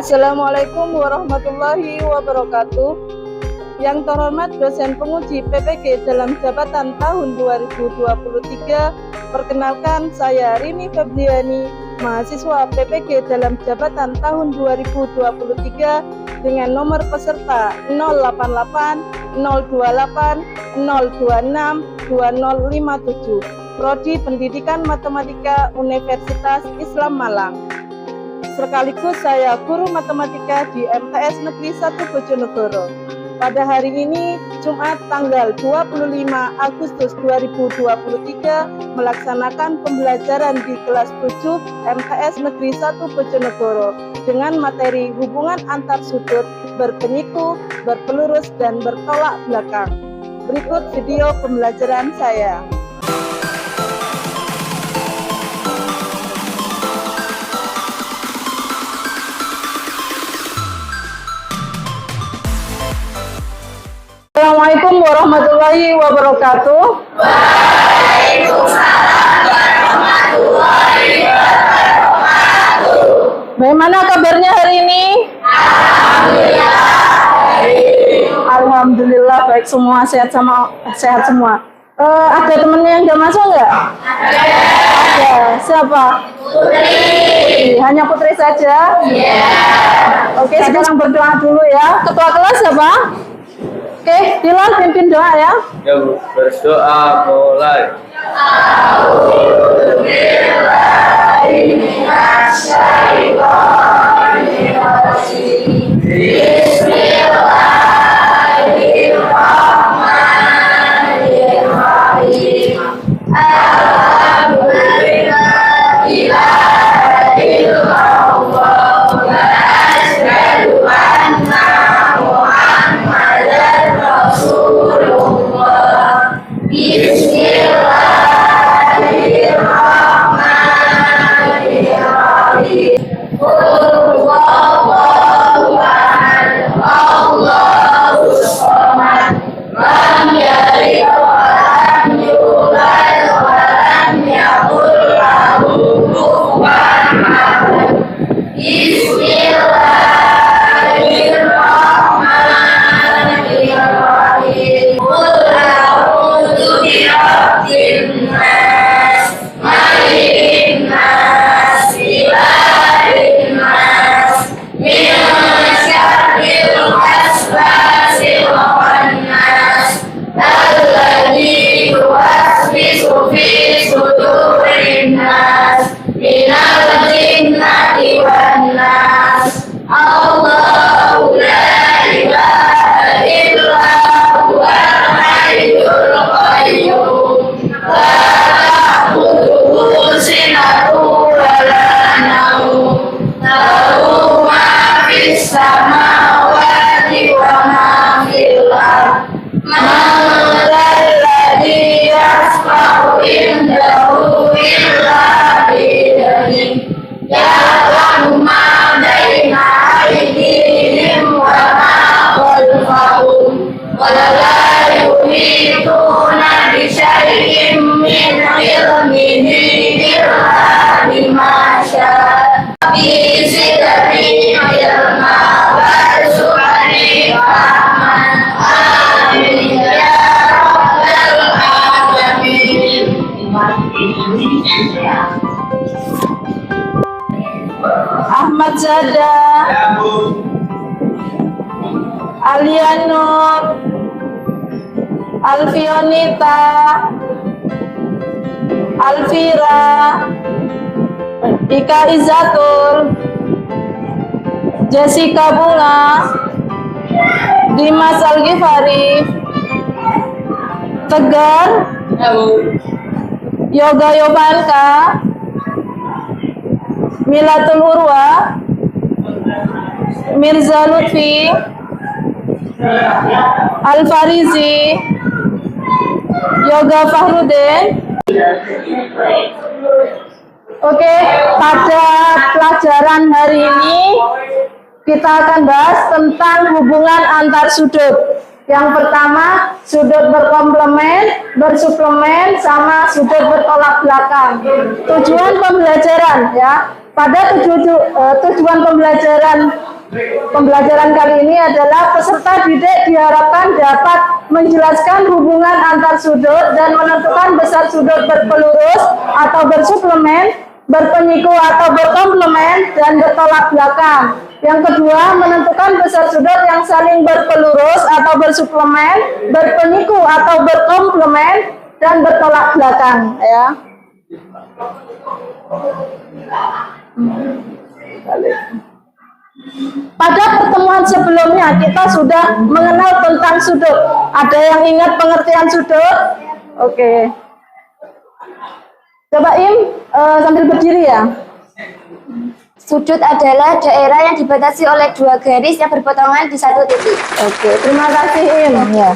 Assalamualaikum warahmatullahi wabarakatuh. Yang terhormat dosen penguji PPG dalam jabatan tahun 2023, perkenalkan saya Rini Febriani, mahasiswa PPG dalam jabatan tahun 2023 dengan nomor peserta 088 028 026 2057, Prodi Pendidikan Matematika Universitas Islam Malang. Sekaligus saya guru matematika di MTS Negeri 1 Bojonegoro. Pada hari ini, Jumat tanggal 25 Agustus 2023, melaksanakan pembelajaran di kelas 7 MTS Negeri 1 Bojonegoro dengan materi hubungan antar sudut, berpenyiku, berpelurus, dan bertolak belakang. Berikut video pembelajaran saya. Assalamualaikum warahmatullahi wabarakatuh. Waalaikumsalam warahmatullahi wabarakatuh. Bagaimana kabarnya hari ini? Alhamdulillah baik semua, sehat semua. Ada temennya yang nggak masuk nggak? Ada. Siapa? Putri. Hanya Putri saja? Iya. Oke, sekarang berdoa dulu ya. Ketua kelas siapa? Oke, Dilan pimpin doa ya. Ya Bu, berdoa mulai. Ahmad Zada, Alianur, Alfionita, Alfira, Ika Izatul, Jessica Bunga, Dimas Algifari, Tegar, Yoga Yobanka, Milatul Urwa, Mirza Lutfi, Al-Farizi, Yoga Fahrudin. Oke, pada pelajaran hari ini kita akan bahas tentang hubungan antar sudut. Yang pertama, sudut berkomplemen, bersuplemen, sama sudut bertolak belakang. Tujuan pembelajaran ya, Pada tujuan pembelajaran kali ini adalah peserta didik diharapkan dapat menjelaskan hubungan antar sudut dan menentukan besar sudut berpelurus atau bersuplemen, berpenyiku atau berkomplement, dan bertolak belakang. Yang kedua, menentukan besar sudut yang saling berpelurus atau bersuplemen, berpenyiku atau berkomplement, dan bertolak belakang. Ya. Pada pertemuan sebelumnya kita sudah mengenal tentang sudut. Ada yang ingat pengertian sudut? Oke. Coba sambil berdiri ya. Sudut adalah daerah yang dibatasi oleh dua garis yang berpotongan di satu titik. Oke, terima kasih Im. Ya.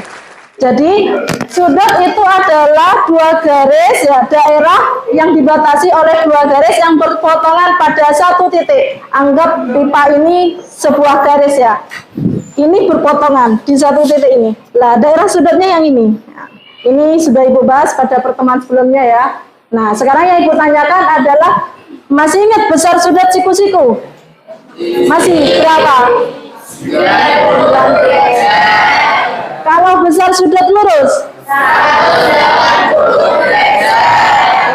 Jadi sudut itu adalah dua garis ya, daerah yang dibatasi oleh dua garis yang berpotongan pada satu titik. Anggap pipa ini sebuah garis ya. Ini berpotongan di satu titik ini. Lah, daerah sudutnya yang ini. Ini sudah Ibu bahas pada pertemuan sebelumnya ya. Nah, sekarang yang Ibu tanyakan adalah, masih ingat besar sudut siku-siku? Masih berapa? 90. Kalau besar sudut lurus?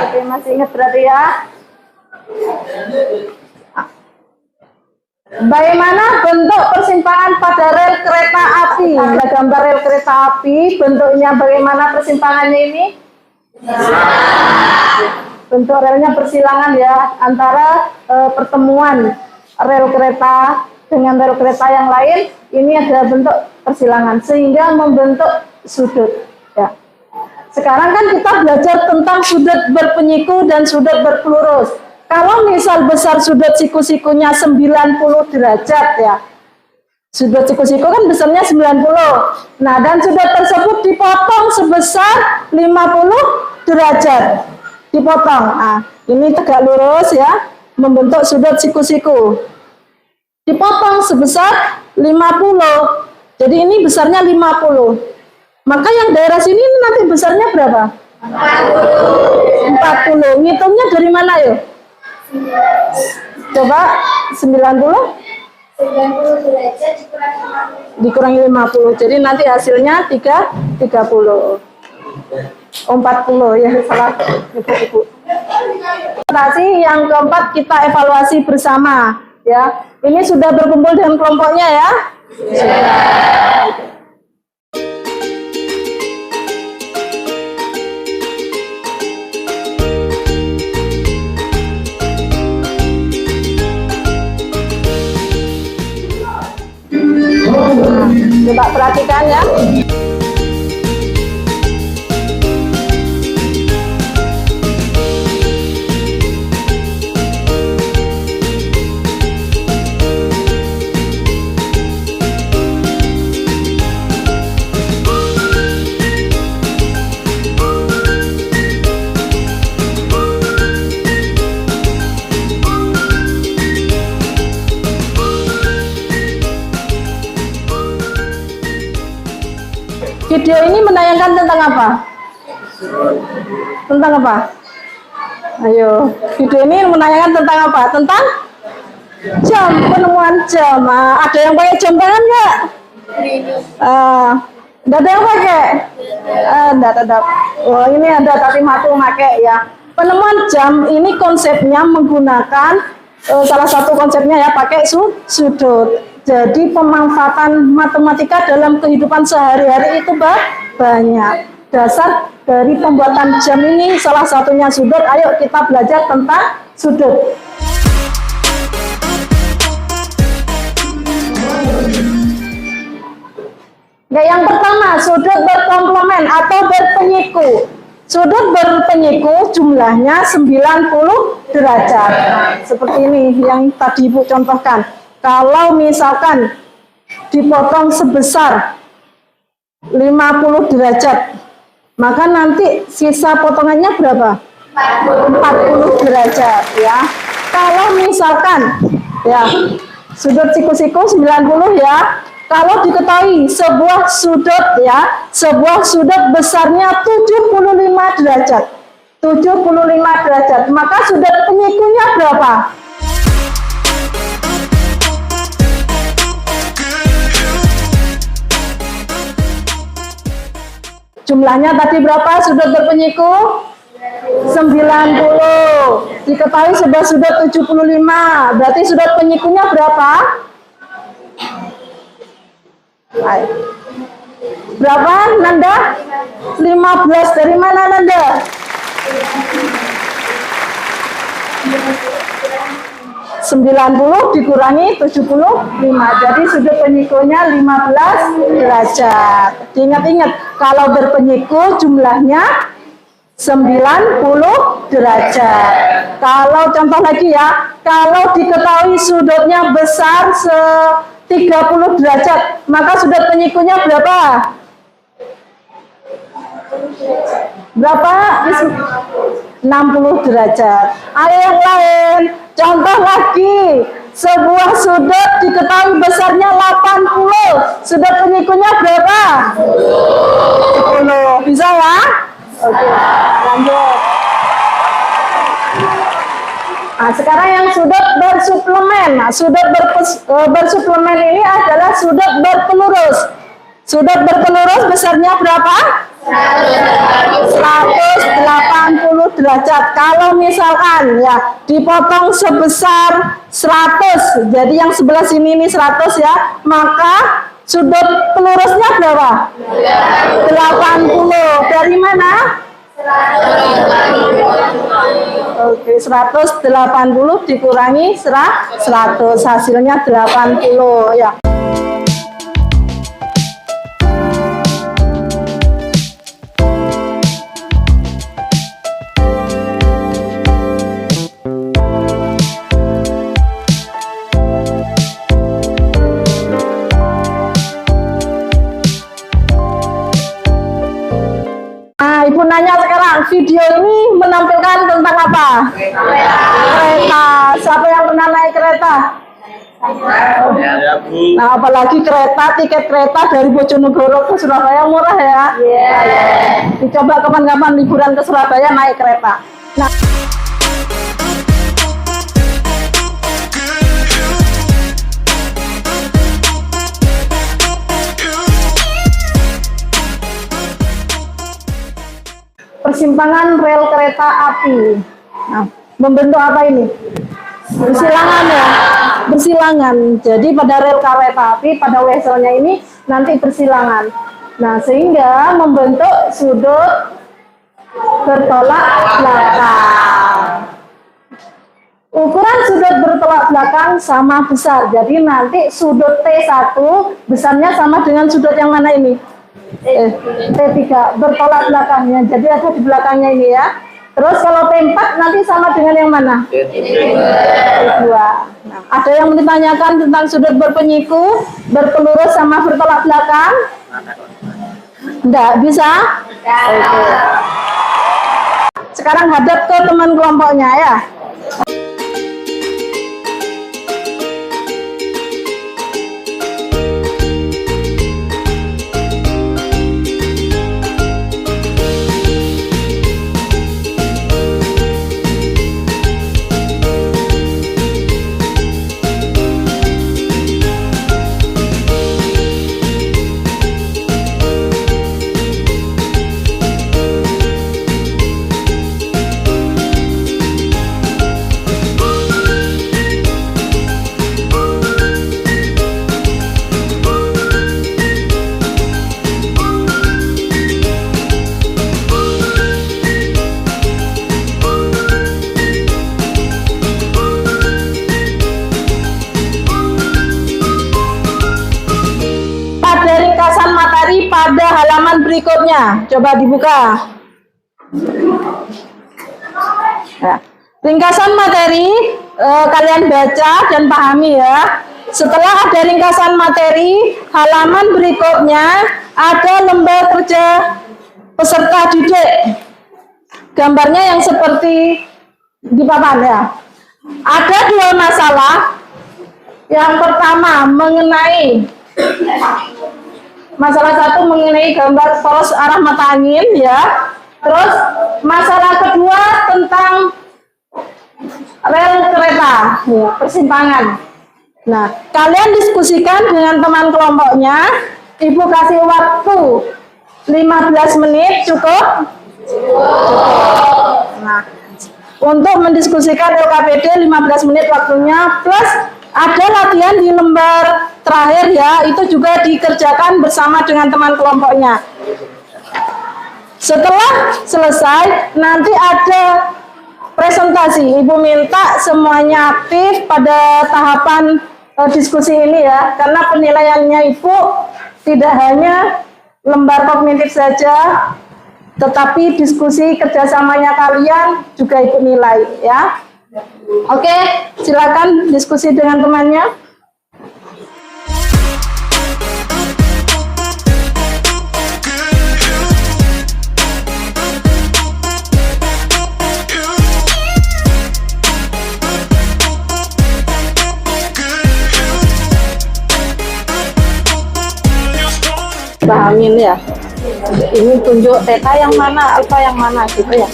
Oke, masih ingat berarti ya. Bagaimana bentuk persimpangan pada rel kereta api? Ada gambar rel kereta api, bentuknya bagaimana persimpangannya ini? Bentuk relnya persilangan ya, antara pertemuan rel kereta dengan rel kereta yang lain. Ini adalah bentuk persilangan sehingga membentuk sudut ya. Sekarang kan kita belajar tentang sudut berpenyiku dan sudut berpelurus. Kalau misal besar sudut siku-sikunya 90 derajat ya, sudut siku-siku kan besarnya 90. Nah, dan sudut tersebut dipotong sebesar 50 derajat. Dipotong. Nah, ini tegak lurus ya, membentuk sudut siku-siku. Dipotong sebesar 50. Jadi ini besarnya 50. Maka yang daerah sini nanti besarnya berapa? 40. Ngitungnya dari mana yuk? Coba 90 derajat dikurangi 50. Jadi nanti hasilnya 30. 40 ya, salah Ibu. Yang keempat kita evaluasi bersama ya. Ini sudah berkumpul dengan kelompoknya ya? Coba perhatikan ya. Video ini menayangkan tentang apa? Tentang apa? Ayo, video ini menayangkan tentang apa? Tentang jam, penemuan jam. Ada yang pakai jam tangan nggak? Nggak ada yang pakai? Nggak ada. Oh, ini ada tapi matu pakai ya. Penemuan jam ini konsepnya menggunakan salah satu konsepnya ya pakai sudut. Jadi pemanfaatan matematika dalam kehidupan sehari-hari itu banyak. Dasar dari pembuatan jam ini salah satunya sudut. Ayo kita belajar tentang sudut. Nah, yang pertama, sudut berkomplement atau berpenyiku. Sudut berpenyiku jumlahnya 90 derajat. Seperti ini yang tadi Ibu contohkan. Kalau misalkan dipotong sebesar 50 derajat, maka nanti sisa potongannya berapa? 40 derajat ya. Kalau misalkan ya sudut siku-siku 90 ya. Kalau diketahui sebuah sudut ya, sebuah sudut besarnya 75 derajat. 75 derajat, maka sudut penyikunya berapa? Jumlahnya tadi berapa sudut berpenyiku? 90. Diketahui sebelah sudut 75. Berarti sudut penyikunya berapa? Ayo. Berapa, Nanda? 15. Dari mana, Nanda? 90 dikurangi 75. Jadi sudut penyikunya 15 derajat. Diingat-ingat, kalau berpenyiku jumlahnya 90 derajat. Kalau contoh lagi ya, kalau diketahui sudutnya besar 30 derajat, maka sudut penyikunya berapa? Berapa? 60 derajat. Ayo yang lain. Contoh lagi. Sebuah sudut diketahui besarnya 80. Sudut penyikunya berapa? 10. Bisa ya? Oke, lanjut. Nah, sekarang yang sudut bersuplemen. Nah, sudut bersuplemen ini adalah sudut berpelurus. Sudut berpelurus besarnya berapa? 180 derajat. Kalau misalkan ya dipotong sebesar 100, jadi yang sebelah sini ini 100 ya, maka sudut pelurusnya berapa? 80. Dari mana? Oke, 180 dikurangi 100, hasilnya 80 ya. Ibu nanya sekarang, video ini menampilkan tentang apa? Kereta. Siapa yang pernah naik kereta? Nah, apalagi kereta, tiket kereta dari Bojonegoro ke Surabaya murah ya? Dicoba kapan-kapan liburan ke Surabaya naik kereta. Nah, persimpangan rel kereta api. Nah, membentuk apa ini? Bersilangan ya, bersilangan. Jadi pada rel kereta api, pada weselnya ini nanti bersilangan. Nah, sehingga membentuk sudut bertolak belakang. Ukuran sudut bertolak belakang sama besar. Jadi nanti sudut T1 besarnya sama dengan sudut yang mana ini? T3 bertolak belakangnya, jadi ada di belakangnya ini ya. Terus kalau T4 nanti sama dengan yang mana? T2. Nah, ada yang ditanyakan tentang sudut berpenyiku, berpelurus sama bertolak belakang? Enggak bisa? Oke. Sekarang hadap ke teman kelompoknya ya. Pada halaman berikutnya, coba dibuka. Ya. Ringkasan materi kalian baca dan pahami ya. Setelah ada ringkasan materi, halaman berikutnya ada lembar kerja peserta didik. Gambarnya yang seperti di papan ya. Ada dua masalah. Yang pertama mengenai masalah satu mengenai gambar poros arah mata angin ya. Terus masalah kedua tentang rel kereta ya, persimpangan. Nah, kalian diskusikan dengan teman kelompoknya. Ibu kasih waktu 15 menit cukup? Nah, untuk mendiskusikan LKPD 15 menit waktunya, plus ada latihan di lembar terakhir ya, itu juga dikerjakan bersama dengan teman kelompoknya. Setelah selesai, nanti ada presentasi. Ibu minta semuanya aktif pada tahapan diskusi ini ya, karena penilaiannya Ibu tidak hanya lembar kognitif saja, tetapi diskusi kerjasamanya kalian juga ikut nilai ya. Oke, silakan diskusi dengan temannya. Pahamin ya, ini tunjuk theta yang mana, alfa yang mana gitu ya.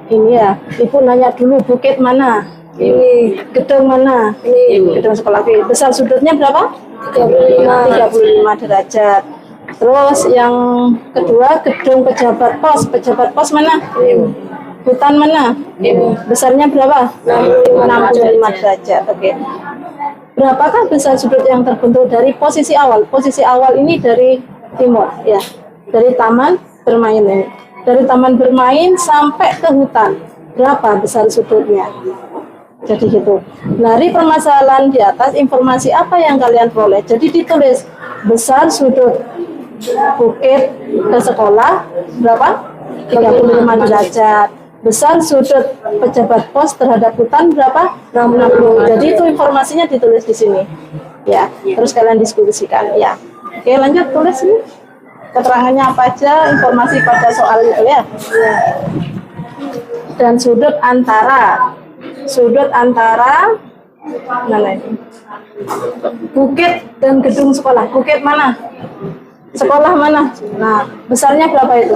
Ini ya, Ibu nanya dulu bukit mana? Ini gedung mana? Ini gedung sekolah B. Besar sudutnya berapa? 35 derajat. Terus yang kedua gedung pejabat pos. Pejabat pos mana? Hutan mana? Besarnya berapa? 65 derajat. Oke. Berapakah besar sudut yang terbentuk dari posisi awal? Posisi awal ini dari timur ya. Dari taman bermain ini. Dari taman bermain sampai ke hutan, berapa besar sudutnya? Jadi gitu. Dari permasalahan di atas, informasi apa yang kalian peroleh? Jadi ditulis besar sudut bukit ke sekolah berapa? 35 derajat. Besar sudut pejabat pos terhadap hutan berapa? 60. Jadi itu informasinya ditulis di sini. Ya, terus kalian diskusikan. Ya. Oke, lanjut tulis ini. Keterangannya apa aja, informasi pada soal itu ya. Dan sudut antara mana ini? Bukit dan gedung sekolah. Bukit mana? Sekolah mana? Nah, besarnya berapa itu?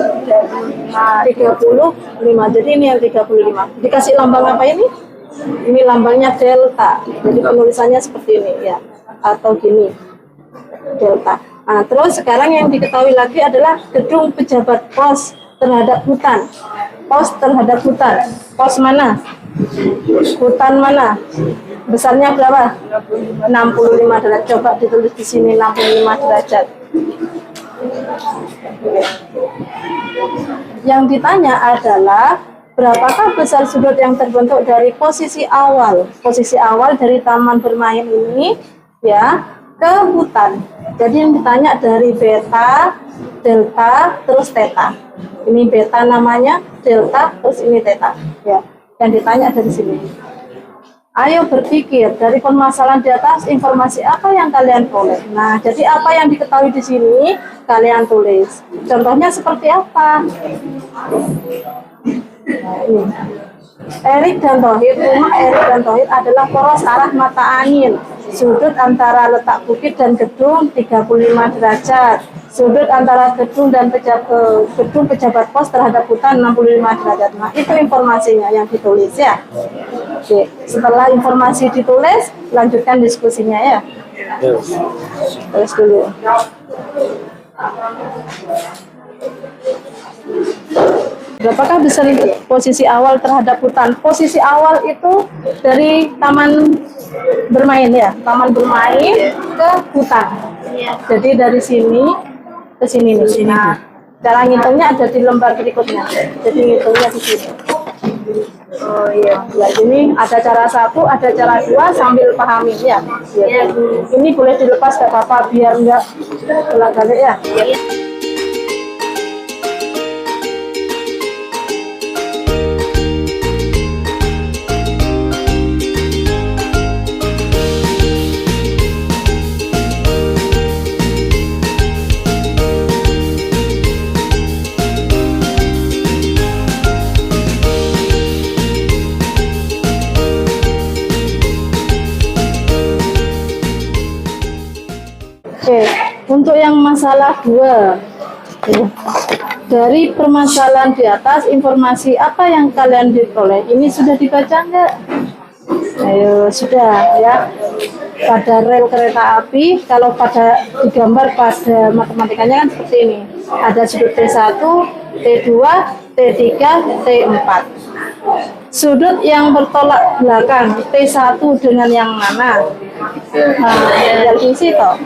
35. Jadi ini yang 35. Dikasih lambang apa ini? Ini lambangnya delta. Jadi penulisannya seperti ini ya, atau gini, delta. Nah, terus sekarang yang diketahui lagi adalah gedung pejabat pos terhadap hutan. Pos terhadap hutan. Pos mana? Hutan mana? Besarnya berapa? 65 derajat. Coba ditulis di sini 65 derajat. Yang ditanya adalah berapakah besar sudut yang terbentuk dari posisi awal? Posisi awal dari taman bermain ini ya ke hutan. Jadi yang ditanya dari beta, delta, terus theta. Ini beta namanya, delta, terus ini theta. Ya, yang ditanya dari sini. Ayo berpikir dari permasalahan di atas, informasi apa yang kalian peroleh. Nah, jadi apa yang diketahui di sini kalian tulis. Contohnya seperti apa? Nah, ini. Erik dan Thohir, rumah Erik dan Thohir adalah poros arah mata angin. Sudut antara letak bukit dan gedung 35 derajat. Sudut antara gedung dan gedung pejabat pos terhadap hutan 65 derajat. Nah, itu informasinya yang ditulis ya. Oke, setelah informasi ditulis, lanjutkan diskusinya ya. Tulis dulu. Berapakah besar posisi awal terhadap hutan? Posisi awal itu dari taman bermain ya, taman bermain ke hutan. Jadi dari sini ke sini nih. Nah, cara ngitungnya ada di lembar berikutnya. Jadi ngitungnya di sini. Oh iya, ya ini ada cara 1, ada cara 2 sambil pahami ya. Ya. Ini boleh dilepas ke Bapak biar enggak bolak-balik ya. Oke, untuk yang masalah 2. Dari permasalahan di atas, informasi apa yang kalian diperoleh? Ini sudah dibaca enggak? Ayo, sudah ya. Pada rel kereta api, kalau pada digambar pada matematikanya kan seperti ini. Ada sudut T1, T2, T3, T4. Sudut yang bertolak belakang T1 dengan yang mana? Nah, tinggal isi toh.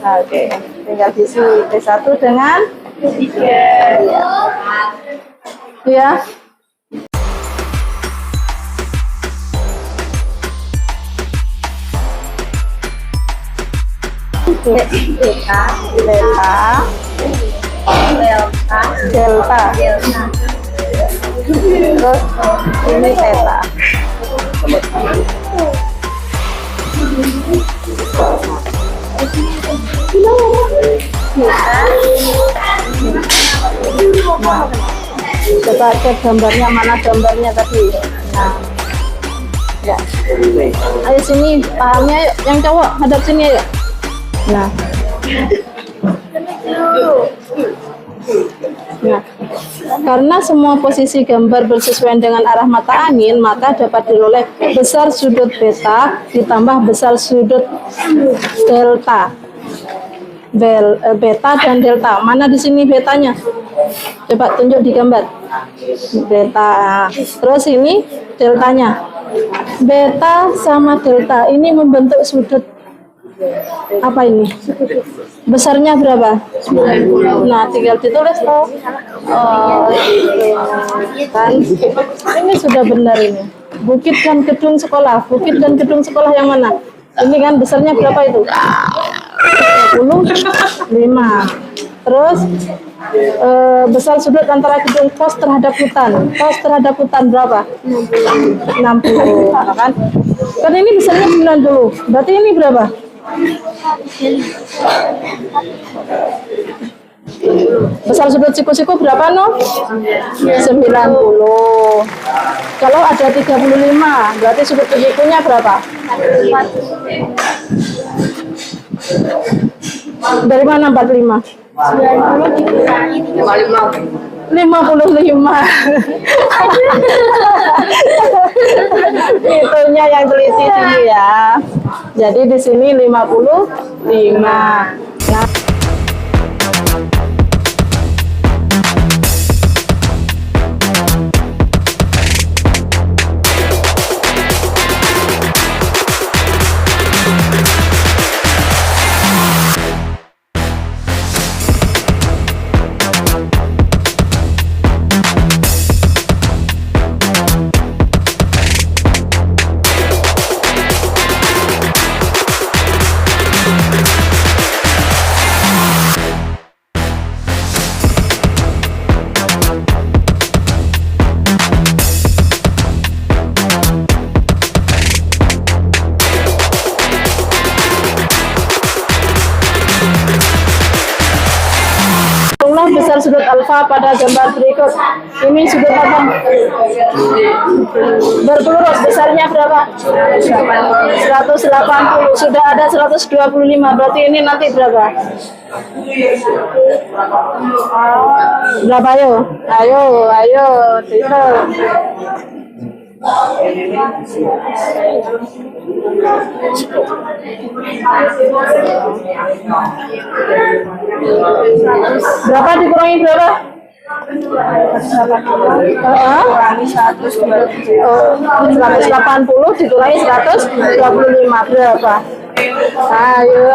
Oke, tinggal isi T1 dengan ya. Delta. Terus ini theta. Coba cek gambarnya, mana gambarnya tadi. Nah, ya. Ayo sini, pahamnya yuk. Yang cowok hadap sini yuk. Nah, karena semua posisi gambar bersesuaian dengan arah mata angin, maka dapat diperoleh besar sudut beta ditambah besar sudut delta. Beta dan delta. Mana di sini betanya? Coba tunjuk di gambar. Beta. Terus ini deltanya. Beta sama delta ini membentuk sudut apa ini? Besarnya berapa? 90. Nah, tinggal ditulis toh. Oh, kan. Ini sudah benar ini. Bukit dan gedung sekolah. Bukit dan gedung sekolah yang mana? Ini kan besarnya berapa itu? 35. Terus besar sudut antara gedung pos terhadap hutan. Pos terhadap hutan berapa? 60. Nah, kan? Kan ini besarnya 90. Berarti ini berapa? Besar sudut siku-siku berapa no? 90. Kalau ada 35, berarti sudut sikunya berapa? Dari mana 45? 55. Itunya yang teliti sini ya. Jadi di sini 55. Nah, besar sudut alfa pada gambar berikut. Ini sudut apa? Berpelurus, besarnya berapa? 180. Sudah ada 125. Berarti ini nanti berapa? Berapa ayo? Ayo, tipe. Berapa dikurangi berapa? 180 dikurangi 125 berapa? Ayo.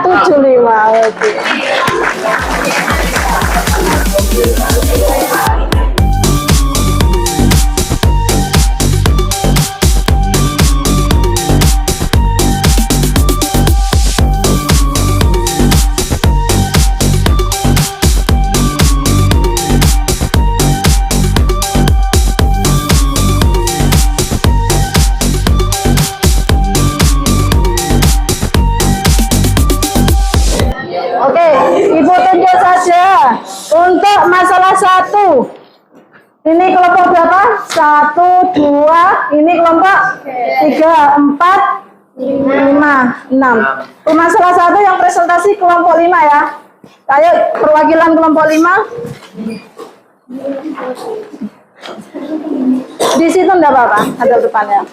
75. Oke. Oke, Ibu tunjuk saja untuk masalah 1. kelompok berapa? 1, 2, ini kelompok 3, 4, 5, 6. Masalah 1 yang presentasi kelompok 5 ya. Ayo perwakilan kelompok 5. Di situ enggak apa-apa, ada depannya.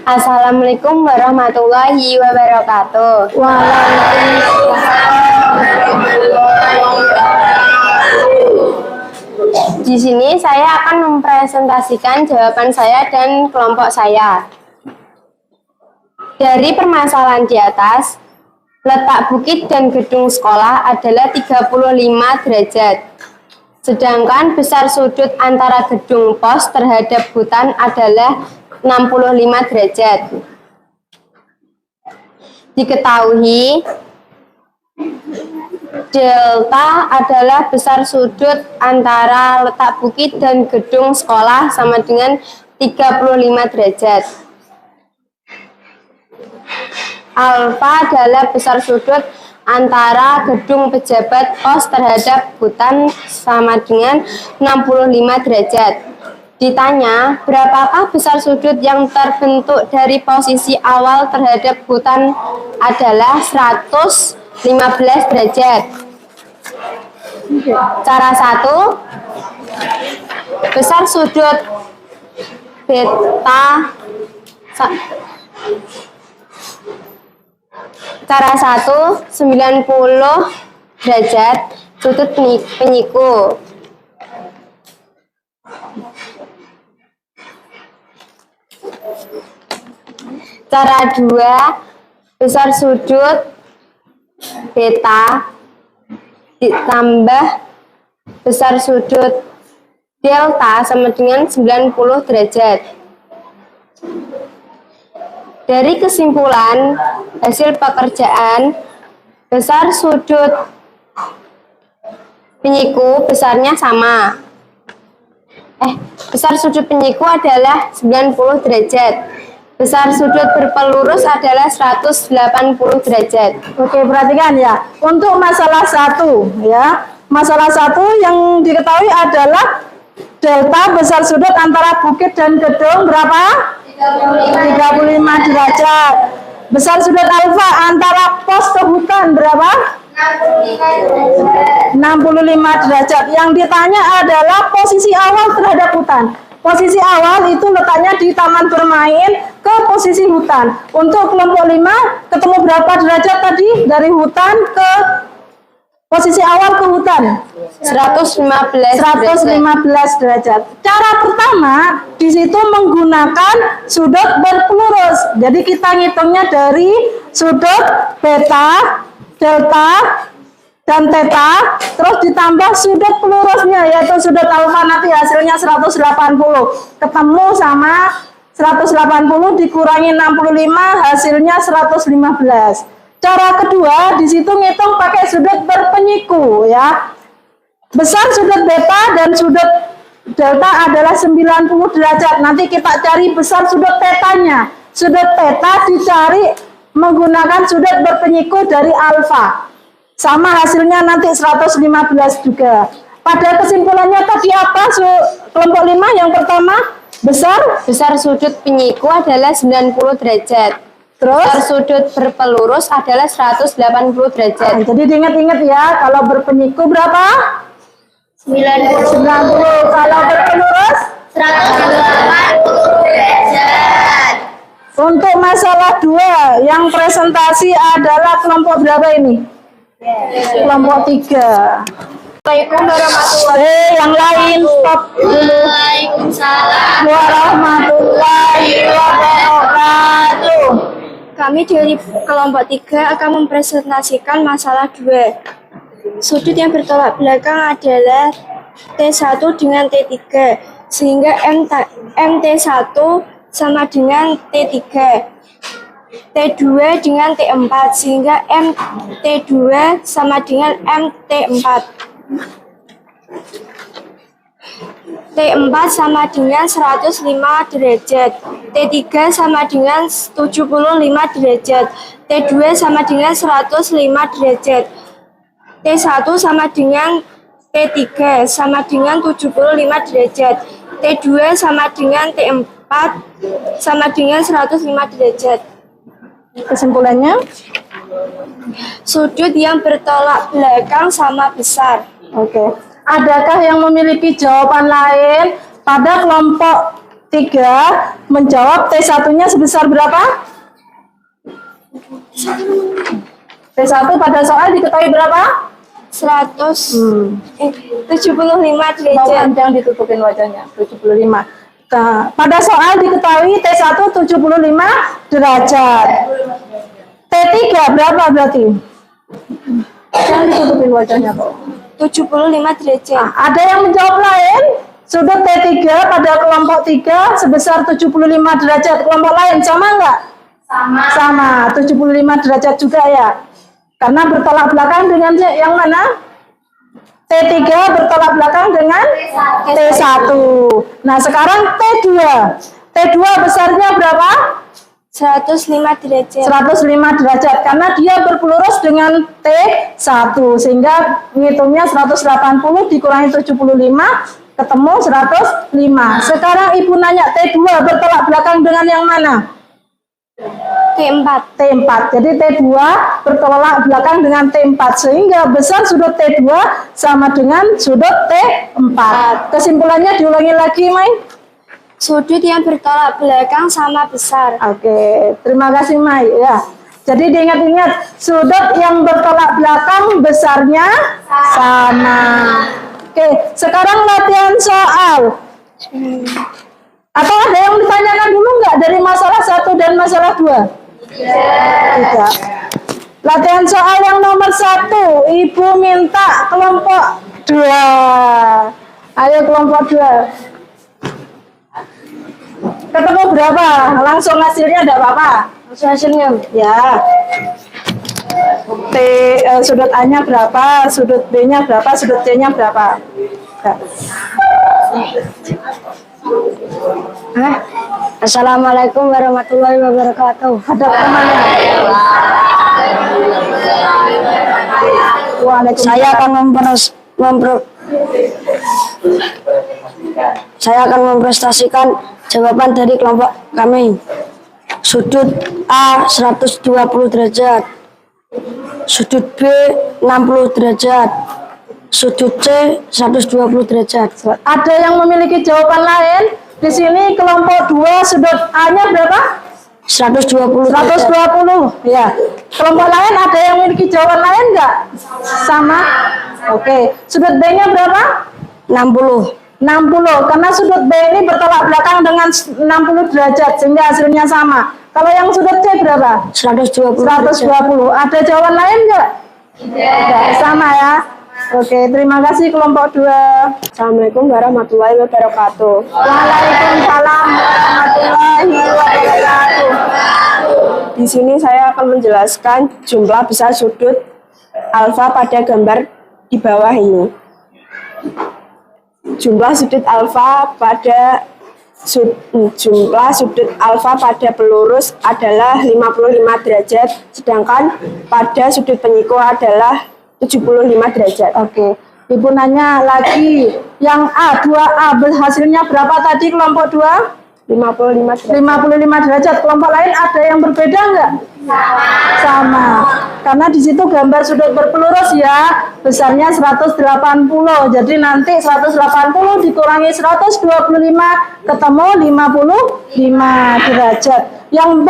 Assalamualaikum warahmatullahi wabarakatuh. Di sini saya akan mempresentasikan jawaban saya dan kelompok saya. Dari permasalahan di atas, letak bukit dan gedung sekolah adalah 35 derajat. Sedangkan besar sudut antara gedung pos terhadap hutan adalah 65 derajat. Diketahui, delta adalah besar sudut antara letak bukit dan gedung sekolah sama dengan 35 derajat. Alfa adalah besar sudut antara gedung pejabat pos terhadap hutan sama dengan 65 derajat. Ditanya, berapakah besar sudut yang terbentuk dari posisi awal terhadap hutan adalah 115 derajat. Cara 1, besar sudut beta. Cara 1, 90 derajat sudut penyiku. Cara 2, besar sudut beta ditambah besar sudut delta sama dengan 90 derajat. Dari kesimpulan hasil pekerjaan, besar sudut penyiku besarnya sama. Besar sudut penyiku adalah 90 derajat. Besar sudut berpelurus adalah 180 derajat. Oke, perhatikan ya. Untuk masalah 1 ya. Masalah 1 yang diketahui adalah delta besar sudut antara bukit dan gedung berapa? 35 derajat. Besar sudut alfa antara pos ke hutan berapa? 65 derajat. Yang ditanya adalah posisi awal terhadap hutan. Posisi awal itu letaknya di taman bermain ke posisi hutan. Untuk kelompok 5 ketemu berapa derajat tadi? Dari hutan ke posisi awal ke hutan? 115 derajat. Cara pertama di situ menggunakan sudut berpelurus. Jadi kita ngitungnya dari sudut beta, delta, dan theta, terus ditambah sudut pelurusnya yaitu sudut alfa, nanti hasilnya 180. Ketemu sama 180 dikurangi 65 hasilnya 115. Cara kedua di situ ngitung pakai sudut berpenyiku ya. Besar sudut beta dan sudut delta adalah 90 derajat. Nanti kita cari besar sudut tetanya. Sudut teta dicari menggunakan sudut berpenyiku dari alfa. Sama hasilnya nanti 115 juga. Pada kesimpulannya tadi apa kelompok 5 yang pertama? Besar sudut penyiku adalah 90 derajat. Terus besar sudut berpelurus adalah 180 derajat. Jadi diingat-ingat ya, kalau berpenyiku berapa? 90. Kalau berpelurus 180 derajat. Untuk masalah 2 yang presentasi adalah kelompok berapa ini? Kelompok 3. Assalamualaikum warahmatullahi yang lain stop dulu. Waalaikumsalam warahmatullahi wabarakatuh. Kami dari kelompok 3 akan mempresentasikan masalah 2. Sudut yang bertolak belakang adalah T1 dengan T3, sehingga MT1 sama dengan T3. T2 dengan T4, sehingga MT2 sama dengan MT4. T4 sama dengan 105 derajat, T3 sama dengan 75 derajat, T2 sama dengan 105 derajat, T1 sama dengan T3 sama dengan 75 derajat. T2 sama dengan T4 sama dengan 105 derajat. Kesimpulannya? Sudut yang bertolak belakang sama besar. Oke. Adakah yang memiliki jawaban lain pada kelompok 3 menjawab T1-nya sebesar berapa? T1 pada soal diketahui berapa? 175 Mau derajat. yang ditutupin wajahnya, 75. Nah, pada soal diketahui T1 75 derajat. T3 berapa berarti? Yang ditutupin wajahnya kok. 75 derajat. Nah, ada yang menjawab lain? Sudut T3 pada kelompok 3 sebesar 75 derajat. Kelompok lain sama enggak? Sama, 75 derajat juga ya. Karena bertolak belakang dengan yang mana? T3 bertolak belakang dengan T1. Nah, sekarang T2. T2 besarnya berapa? 105 derajat. 105 derajat karena dia berpelurus dengan T1 sehingga ngitungnya 180 dikurangi 75 ketemu 105. Sekarang ibu nanya T2 bertolak belakang dengan yang mana? T4. T4. Jadi T2 bertolak belakang dengan T4 sehingga besar sudut T2 sama dengan sudut T4. Kesimpulannya diulangi lagi, Mai. Sudut yang bertolak belakang sama besar. Oke, terima kasih Mai ya. Jadi diingat-ingat sudut yang bertolak belakang besarnya sama. Oke, sekarang latihan soal. Atau ada yang ditanyakan dulu nggak dari masalah 1 dan masalah 2? Tidak. Latihan soal yang nomor 1, Ibu minta kelompok 2. Ayo kelompok 2. Ketemu berapa? Langsung hasilnya enggak apa-apa. Langsung hasilnya. Ya. Sudut A-nya berapa? Sudut B-nya berapa? Sudut C-nya berapa? Ya. Assalamualaikum warahmatullahi wabarakatuh. Ada temannya. Saya akan memprestasikan jawaban dari kelompok kami. Sudut A 120 derajat, sudut B 60 derajat, sudut C 120 derajat. Ada yang memiliki jawaban lain? Di sini kelompok 2 sudut A-nya berapa? 120 derajat. 120. Ya. Kelompok lain ada yang memiliki jawaban lain enggak? Sama? Oke. Sudut B-nya berapa? 60. 60. Karena sudut B ini bertolak belakang dengan 60 derajat sehingga hasilnya sama. Kalau yang sudut C berapa? 120 derajat. 120. Ada jawaban lain enggak? Tidak. Sama ya. Oke, terima kasih kelompok 2. Assalamualaikum warahmatullahi wabarakatuh. Waalaikumsalam warahmatullahi wabarakatuh. Di sini saya akan menjelaskan jumlah besar sudut alfa pada gambar di bawah ini. Jumlah sudut alfa pada pelurus adalah 55 derajat, sedangkan pada sudut penyiku adalah 75 derajat. Oke, Ibu nanya lagi, yang A, 2A hasilnya berapa tadi kelompok 2? 55 derajat. 55 derajat. Kelompok lain ada yang berbeda enggak? Sama. Karena di situ gambar sudut berpelurus ya, besarnya 180. Jadi nanti 180 dikurangi 125 ketemu 55 derajat. Yang B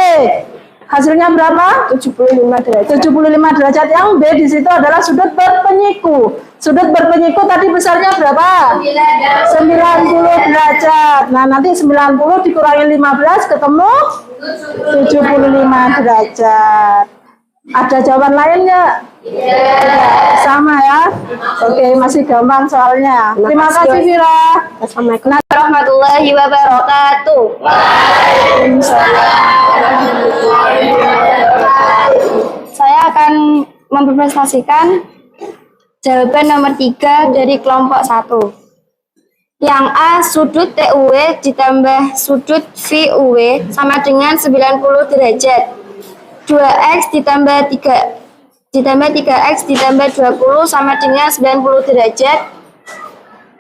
hasilnya berapa? 75 derajat. 75 derajat. Yang B di situ adalah sudut berpenyiku. Sudut berpenyiku tadi besarnya berapa? 90 derajat. Nah, nanti 90 dikurangi 15 ketemu 75 derajat. Ada jawaban lain nggak? Sama ya? Oke, masih gampang soalnya. Terima kasih, Vira. Assalamualaikum Warahmatullahi wabarakatuh. Saya akan mempresentasikan jawaban nomor 3 dari kelompok 1. Yang A, sudut TUW ditambah sudut VUW sama dengan 90 derajat. 2x ditambah 3x ditambah 20 sama dengan 90 derajat.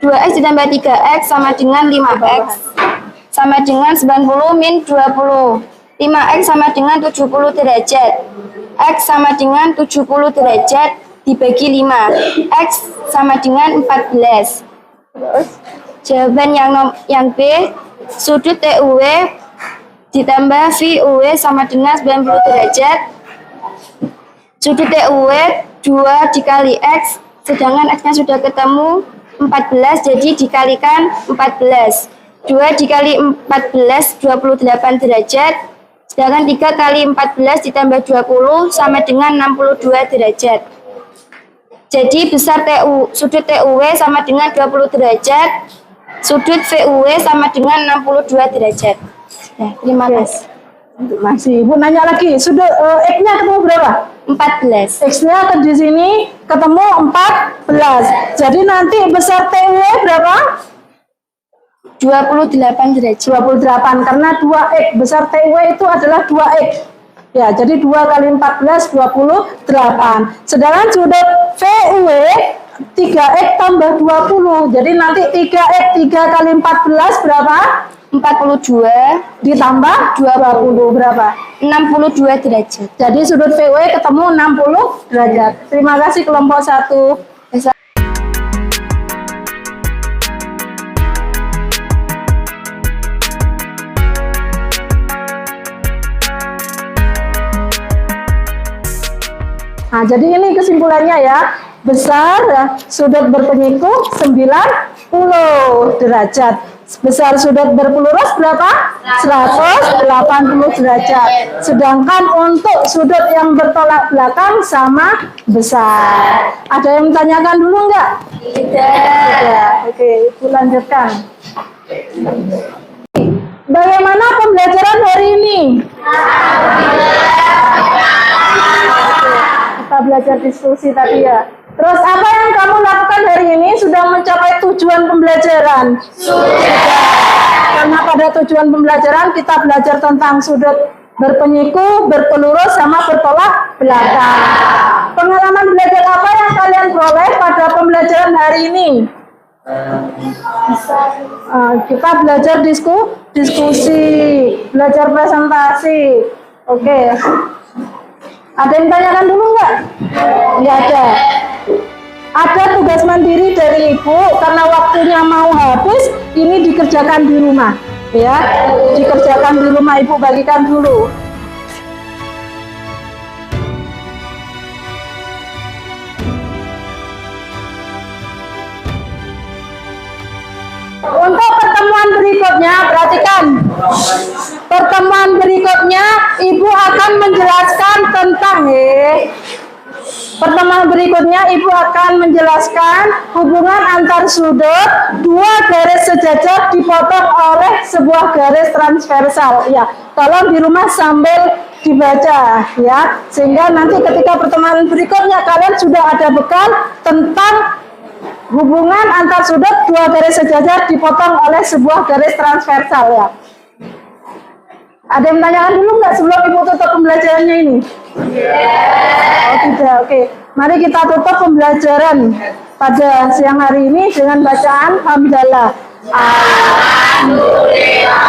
2x ditambah 3x sama dengan 5x sama dengan 90 min 20. 5x sama dengan 70 derajat. X sama dengan 70 derajat dibagi 5. X sama dengan 14. Jawaban yang B, sudut TUW ditambah VUW sama dengan 90 derajat. Sudut TUW 2 dikali X, sedangkan X-nya sudah ketemu 14, jadi dikalikan 14. 2 dikali 14, 28 derajat. Sedangkan 3 kali 14 ditambah 20 sama dengan 62 derajat. Jadi besar sudut TUW sama dengan 20 derajat. Sudut VUW sama dengan 62 derajat. Ya, terima kasih. Masih Ibu nanya lagi, sudut X-nya ketemu berapa? 14. X-nya di sini ketemu 14. Jadi nanti besar TUW berapa? 28 derajat. 28 karena 2X besar TUW itu adalah 2X. Ya, jadi 2 kali 14 28. Sedangkan sudut VUW 3X tambah 20. Jadi nanti 3X 3 kali 14 berapa? 42 Ditambah 20 berapa? 62 derajat. Jadi sudut VUW ketemu 60 derajat. Terima kasih kelompok 1. Nah, jadi ini kesimpulannya ya. Besar sudut berpenyiku 90 derajat. Besar sudut berpelurus berapa? 180 derajat. Sedangkan untuk sudut yang bertolak belakang sama besar. Ada yang menanyakan dulu enggak? Tidak. Oke, Ibu lanjutkan. Bagaimana pembelajaran hari ini? Kita belajar diskusi tadi ya. Terus apa yang kamu lakukan hari ini sudah mencapai tujuan pembelajaran? Sudah. Karena pada tujuan pembelajaran kita belajar tentang sudut berpenyiku, berpelurus, sama bertolak belakang. Pengalaman belajar apa yang kalian peroleh pada pembelajaran hari ini? Kita belajar diskusi, belajar presentasi. Oke. Ada yang tanyakan dulu nggak? Nggak ada. Ada tugas mandiri dari Ibu karena waktunya mau habis, ini dikerjakan di rumah, ya. Dikerjakan di rumah, Ibu bagikan dulu. Untuk pertemuan berikutnya, perhatikan. Pertemuan berikutnya, Ibu akan menjelaskan tentang pertemuan berikutnya, Ibu akan menjelaskan hubungan antar sudut dua garis sejajar dipotong oleh sebuah garis transversal. Ya, tolong di rumah sambil dibaca, ya, sehingga nanti ketika pertemuan berikutnya kalian sudah ada bekal tentang hubungan antar sudut dua garis sejajar dipotong oleh sebuah garis transversal, ya. Ada yang menanyakan dulu nggak sebelum Ibu tutup pembelajarannya ini? Oh tidak, oke. Mari kita tutup pembelajaran pada siang hari ini dengan bacaan hamdalah. Alhamdulillah.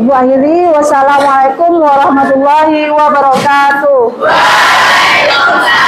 Ibu akhiri, wassalamualaikum warahmatullahi wabarakatuh. Waalaikumsalam.